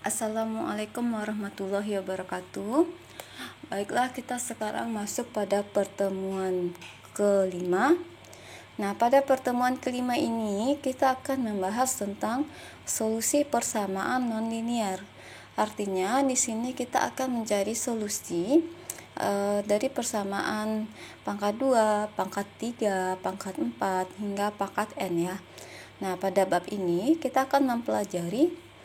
Assalamualaikum warahmatullahi wabarakatuh. Baiklah, kita sekarang masuk pada pertemuan kelima. Nah, pada pertemuan kelima ini kita akan membahas tentang solusi persamaan nonlinier. Artinya di sini kita akan mencari solusi dari persamaan pangkat 2, pangkat 3, pangkat 4 hingga pangkat n ya. Nah, pada bab ini kita akan mempelajari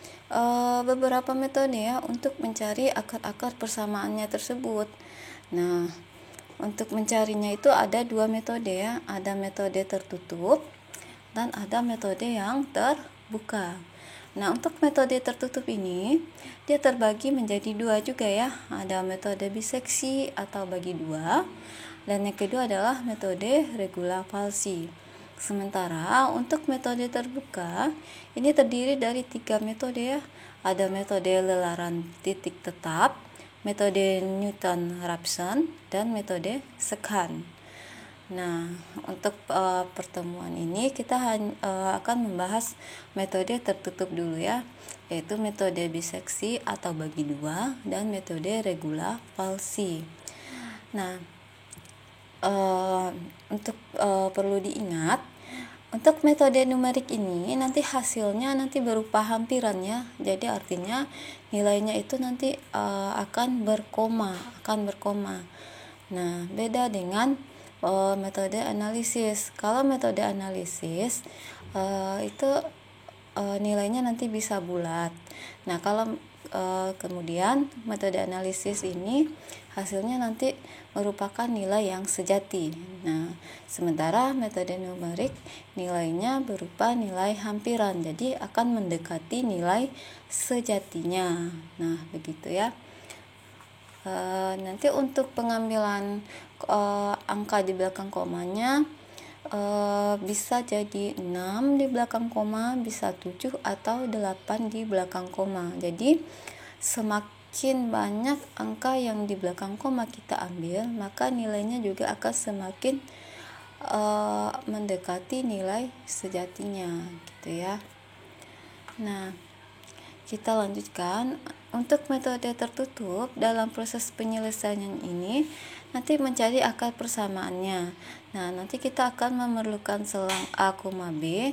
beberapa metode ya untuk mencari akar-akar persamaannya tersebut. Nah, untuk mencarinya itu ada dua metode ya, ada metode tertutup dan ada metode yang terbuka. Nah, untuk metode tertutup ini dia terbagi menjadi dua juga ya, ada metode biseksi atau bagi dua, dan yang kedua adalah metode regula falsi. Sementara untuk metode terbuka ini terdiri dari 3 metode ya. Ada metode lelaran titik tetap, metode Newton-Raphson, dan metode Shakhan. Nah, untuk pertemuan ini kita akan membahas metode tertutup dulu ya, yaitu metode biseksi atau bagi dua dan metode regula falsi. Nah, perlu diingat, untuk metode numerik ini nanti hasilnya nanti berupa hampiran ya. Jadi artinya nilainya itu nanti akan berkoma. Nah, beda dengan metode analisis. Kalau metode analisis itu nilainya nanti bisa bulat. Nah, kalau kemudian metode analisis ini hasilnya nanti merupakan nilai yang sejati. Nah, sementara metode numerik nilainya berupa nilai hampiran, jadi akan mendekati nilai sejatinya. Nah, begitu ya. Nanti untuk pengambilan angka di belakang komanya bisa jadi 6 di belakang koma, bisa 7 atau 8 di belakang koma. Jadi semakin banyak angka yang di belakang koma kita ambil, maka nilainya juga akan semakin mendekati nilai sejatinya gitu ya. Nah, kita lanjutkan. Untuk metode tertutup, dalam proses penyelesaian ini nanti mencari akar persamaannya. Nah, nanti kita akan memerlukan selang A, B.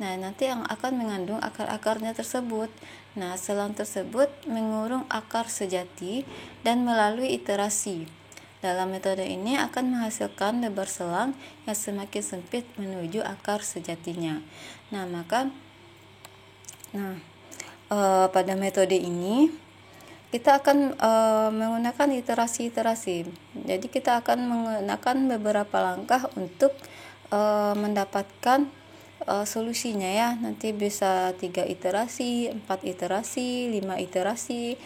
Nah, nanti yang akan mengandung akar-akarnya tersebut. Nah, selang tersebut mengurung akar sejati dan melalui iterasi. Dalam metode ini akan menghasilkan lebar selang yang semakin sempit menuju akar sejatinya. Pada metode ini kita akan menggunakan iterasi-iterasi. Jadi kita akan menggunakan beberapa langkah untuk mendapatkan solusinya ya. Nanti bisa 3 iterasi, 4 iterasi, 5 iterasi,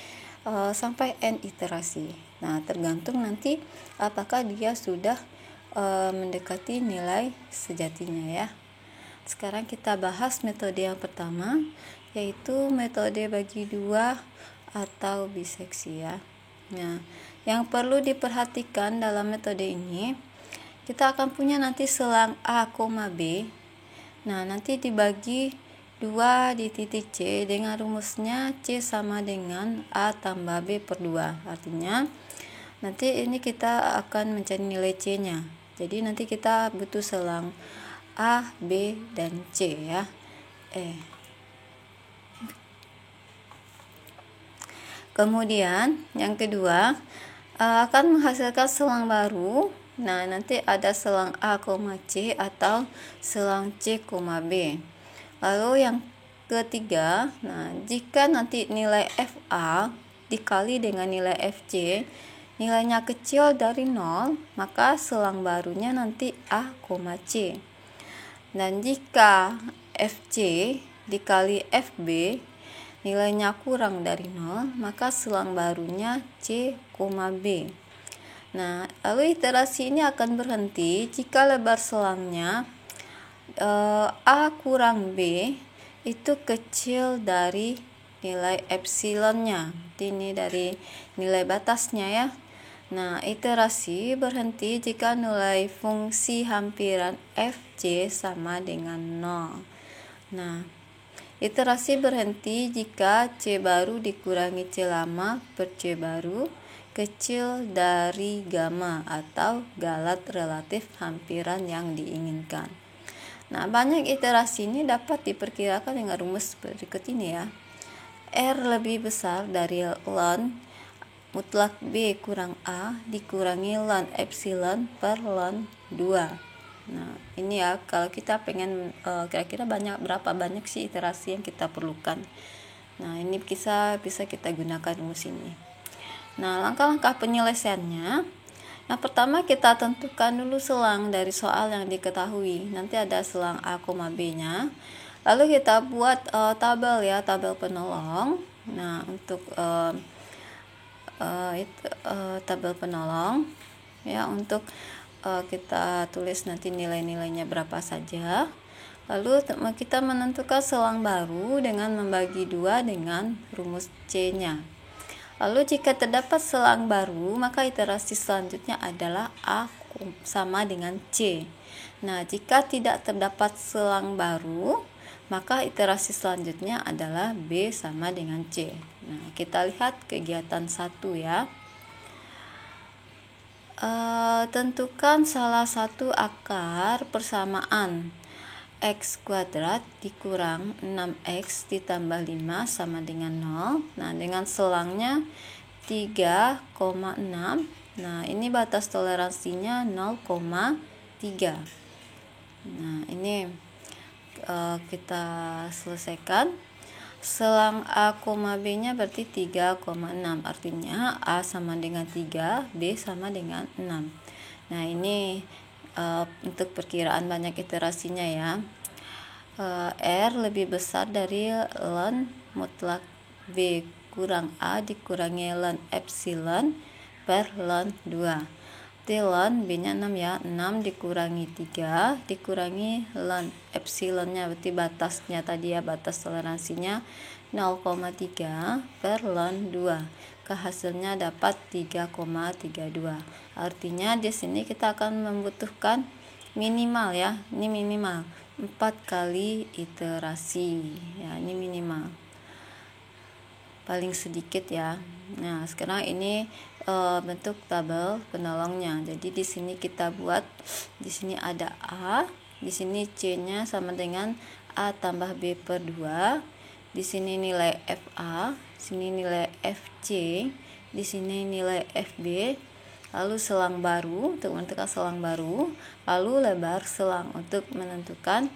sampai n iterasi. Nah, tergantung nanti apakah dia sudah mendekati nilai sejatinya ya. Sekarang kita bahas metode yang pertama, yaitu metode bagi dua atau biseksi ya. Nah, yang perlu diperhatikan dalam metode ini, kita akan punya nanti selang A, B. Nah, nanti dibagi 2 di titik C dengan rumusnya C sama dengan A tambah B per 2. Artinya nanti ini kita akan mencari nilai C nya. Jadi nanti kita butuh selang A, B, dan C ya. Kemudian yang kedua akan menghasilkan selang baru. Nah, nanti ada selang A, C atau selang C, B. Lalu yang ketiga, nah jika nanti nilai FA dikali dengan nilai FC nilainya kecil dari 0, maka selang barunya nanti A, C. Dan jika FC dikali FB nilainya kurang dari 0, maka selang barunya C, B. Nah, lalu iterasi ini akan berhenti jika lebar selangnya A kurang B itu kecil dari nilai epsilonnya. Ini dari nilai batasnya ya. Nah, iterasi berhenti jika nilai fungsi hampiran FC sama dengan 0. Nah, Iterasi berhenti jika C baru dikurangi C lama per C baru kecil dari gamma atau galat relatif hampiran yang diinginkan. Nah, banyak iterasi ini dapat diperkirakan dengan rumus berikut ini ya. R lebih besar dari ln mutlak B kurang A dikurangi ln epsilon per ln 2. Nah, ini ya, kalau kita pengen kira-kira berapa banyak sih iterasi yang kita perlukan. Nah, ini bisa kita gunakan rumus ini. Nah, langkah-langkah penyelesaiannya. Nah, pertama kita tentukan dulu selang dari soal yang diketahui. Nanti ada selang A, B-nya. Lalu kita buat tabel ya, tabel penolong. Nah, untuk tabel penolong ya, untuk kita tulis nanti nilai-nilainya berapa saja. Lalu kita menentukan selang baru dengan membagi 2 dengan rumus C-nya. Lalu jika terdapat selang baru, maka iterasi selanjutnya adalah A sama dengan C. Nah, jika tidak terdapat selang baru, maka iterasi selanjutnya adalah B sama dengan C. Nah, kita lihat kegiatan 1 ya. Tentukan salah satu akar persamaan X kuadrat dikurang 6X ditambah 5 sama dengan 0. Nah, dengan selangnya 3,6. Nah, ini batas toleransinya 0,3. Nah, ini kita selesaikan. Selang A, B-nya berarti 3,6. Artinya A sama dengan 3, B sama dengan 6. Nah, ini untuk perkiraan banyak iterasinya ya. R lebih besar dari ln mutlak B kurang A dikurangi ln epsilon per ln 2. Ln B-nya 6 ya, 6 dikurangi 3 dikurangi ln epsilonnya, berarti batasnya tadi ya, batas toleransinya 0,3 per ln 2. Hasilnya dapat 3,32. Artinya di sini kita akan membutuhkan minimal ya, ini minimal 4 kali iterasi ya, ini minimal paling sedikit ya. Nah, sekarang ini bentuk tabel penolongnya. Jadi di sini kita buat, di sini ada A, di sini C-nya sama dengan A tambah B per 2. Di sini nilai FA, sini nilai FC, di sini nilai FB. Lalu selang baru untuk menentukan selang baru, lalu lebar selang untuk menentukan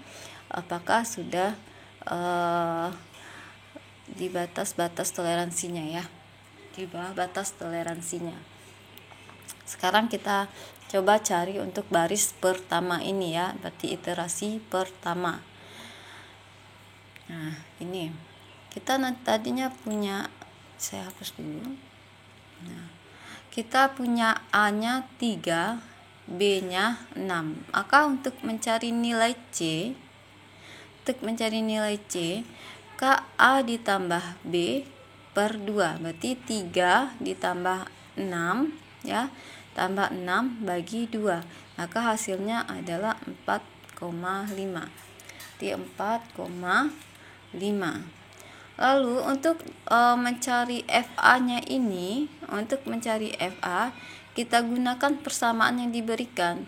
apakah sudah di batas toleransinya ya, di bawah batas toleransinya. Sekarang kita coba cari untuk baris pertama ini ya, berarti iterasi pertama. Nah, ini kita tadinya punya, saya hapus dulu. Nah, kita punya A-nya 3, B-nya 6. Maka untuk mencari nilai C, A ditambah B per 2, berarti 3 ditambah 6 ya, tambah 6 bagi 2, maka hasilnya adalah 4,5. Di 4,5. Lalu untuk mencari FA-nya ini, untuk mencari FA kita gunakan persamaan yang diberikan.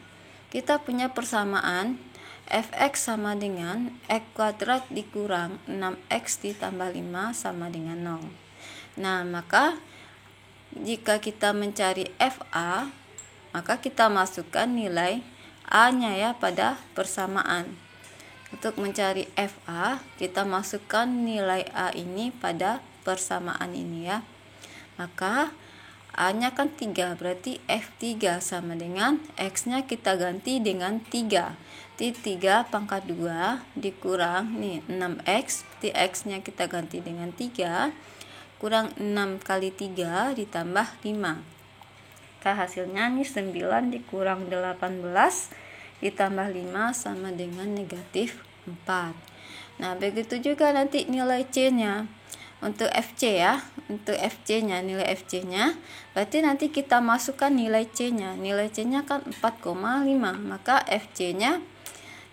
Kita punya persamaan fx sama dengan x kuadrat dikurang 6x ditambah 5 sama dengan 0. Nah, maka jika kita mencari FA, maka kita masukkan nilai A-nya ya pada persamaan. Untuk mencari FA, kita masukkan nilai A ini pada persamaan ini ya. Maka A-nya kan 3, berarti F3 sama dengan X-nya kita ganti dengan 3. Di 3 pangkat 2 dikurang nih 6X, di X-nya kita ganti dengan 3, kurang 6 kali 3 ditambah 5. Maka hasilnya nih 9 dikurang 18 ditambah 5 sama dengan negatif 4. Nah, begitu juga nanti nilai C-nya. Untuk FC ya, untuk FC-nya, nilai FC-nya, berarti nanti kita masukkan nilai C-nya. Nilai C-nya kan 4,5, maka FC-nya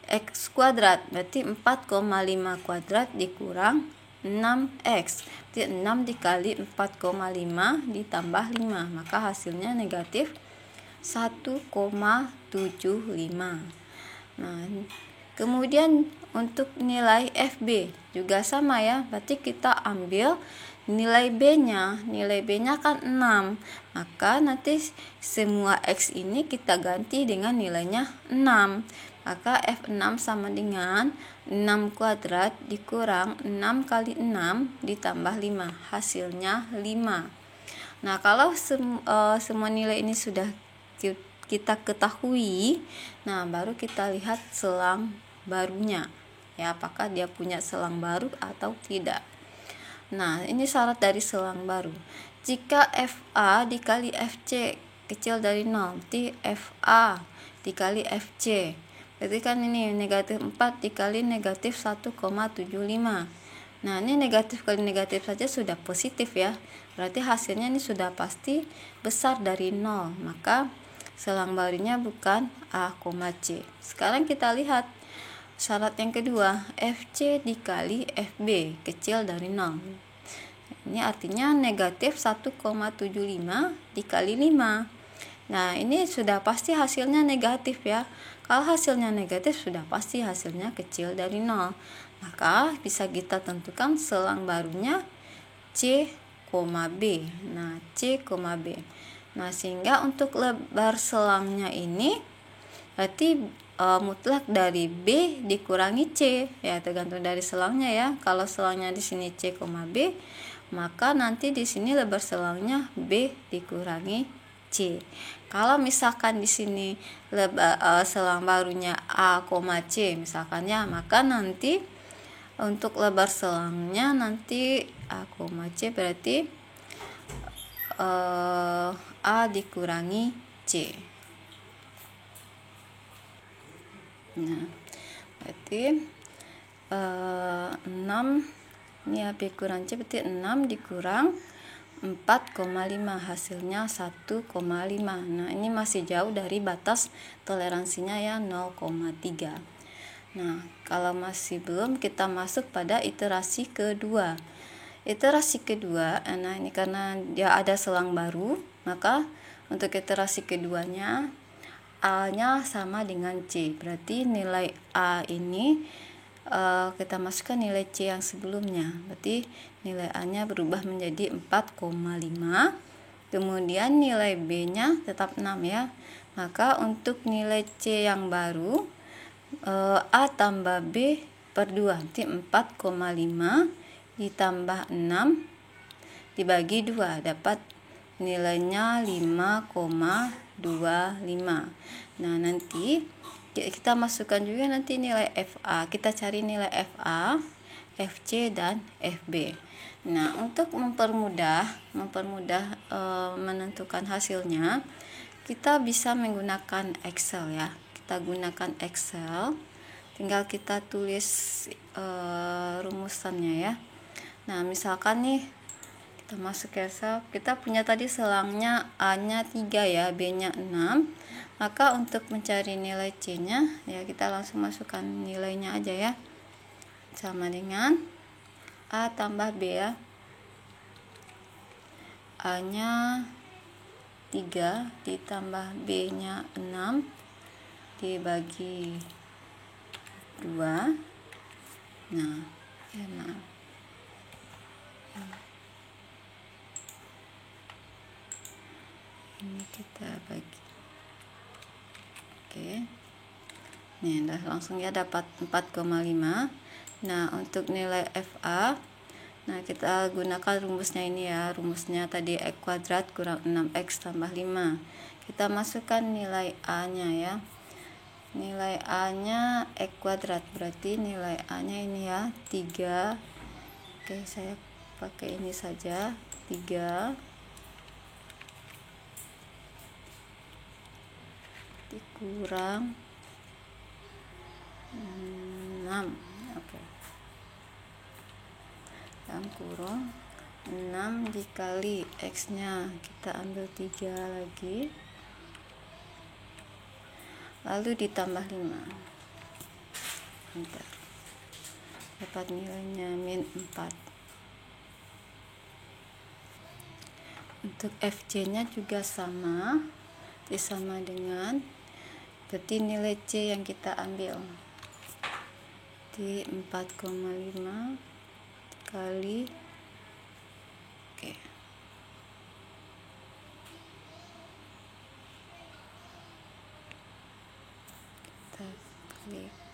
X kuadrat, berarti 4,5 kuadrat dikurang 6X, berarti 6 dikali 4,5 ditambah 5, maka hasilnya negatif 1,75. Nah, kemudian untuk nilai FB juga sama ya, berarti kita ambil nilai B-nya. Nilai B-nya kan 6, maka nanti semua X ini kita ganti dengan nilainya 6. Maka F6 sama dengan 6 kuadrat dikurang 6 kali 6 ditambah 5, hasilnya 5. Nah, kalau semua nilai ini sudah kita ketahui, nah baru kita lihat selang barunya ya, apakah dia punya selang baru atau tidak. Nah, ini syarat dari selang baru. Jika FA dikali FC kecil dari 0, berarti FA dikali FC, berarti kan ini negatif 4 dikali negatif 1,75. Nah, ini negatif kali negatif saja sudah positif ya, berarti hasilnya ini sudah pasti besar dari 0, maka selang barunya bukan A, C. Sekarang kita lihat syarat yang kedua, FC dikali FB kecil dari 0. Ini artinya negatif 1,75 dikali 5. Nah, ini sudah pasti hasilnya negatif ya. Kalau hasilnya negatif sudah pasti hasilnya kecil dari 0. Maka bisa kita tentukan selang barunya C, B. Nah, C, B. Nah, sehingga untuk lebar selangnya ini berarti mutlak dari B dikurangi C ya, tergantung dari selangnya ya. Kalau selangnya di sini C, B, maka nanti di sini lebar selangnya B dikurangi C. Kalau misalkan di sini selang barunya A, C misalkan ya, maka nanti untuk lebar selangnya nanti A, C berarti A dikurangi C. Nah, berarti 6 ini ya, B kurang C berarti 6 dikurang 4,5, hasilnya 1,5. Nah, ini masih jauh dari batas toleransinya ya, 0,3. Nah, kalau masih belum, kita masuk pada iterasi kedua. Iterasi kedua, nah ini karena dia ada selang baru, maka untuk iterasi keduanya A-nya sama dengan C. Berarti nilai A ini kita masukkan nilai C yang sebelumnya. Berarti nilai A-nya berubah menjadi 4,5. Kemudian nilai B-nya tetap 6 ya. Maka untuk nilai C yang baru A tambah B per 2, berarti 4,5 ditambah 6 dibagi 2 dapat nilainya 5,25. Nah, nanti kita masukkan juga nanti nilai FA. Kita cari nilai FA, FC dan FB. Nah, untuk mempermudah menentukan hasilnya, kita bisa menggunakan Excel ya. Kita gunakan Excel. Tinggal kita tulis rumusannya ya. Nah, misalkan nih kita masuk ke Excel, kita punya tadi selangnya A-nya 3 ya, B-nya 6. Maka untuk mencari nilai C-nya ya, kita langsung masukkan nilainya aja ya. Sama dengan A tambah B ya. A-nya 3 ditambah B-nya 6 dibagi 2. Nah, enak. Ini kita bagi. Oke. Nih, udah langsung ya dapat 4,5. Nah, untuk nilai FA, nah kita gunakan rumusnya ini ya. Rumusnya tadi X kuadrat kurang 6X tambah 5. Kita masukkan nilai A-nya ya. Nilai A-nya X kuadrat, berarti nilai A-nya ini ya 3. Oke, saya pakai ini saja, 3 dikurang 6. Oke. Yang kurang 6 dikali X-nya, kita ambil 3 lagi. Lalu ditambah 5. Bentar. Dapat nilainya -4. Untuk FC nya juga sama dengan berarti nilai C yang kita ambil di 4,5 kali oke. Kita klik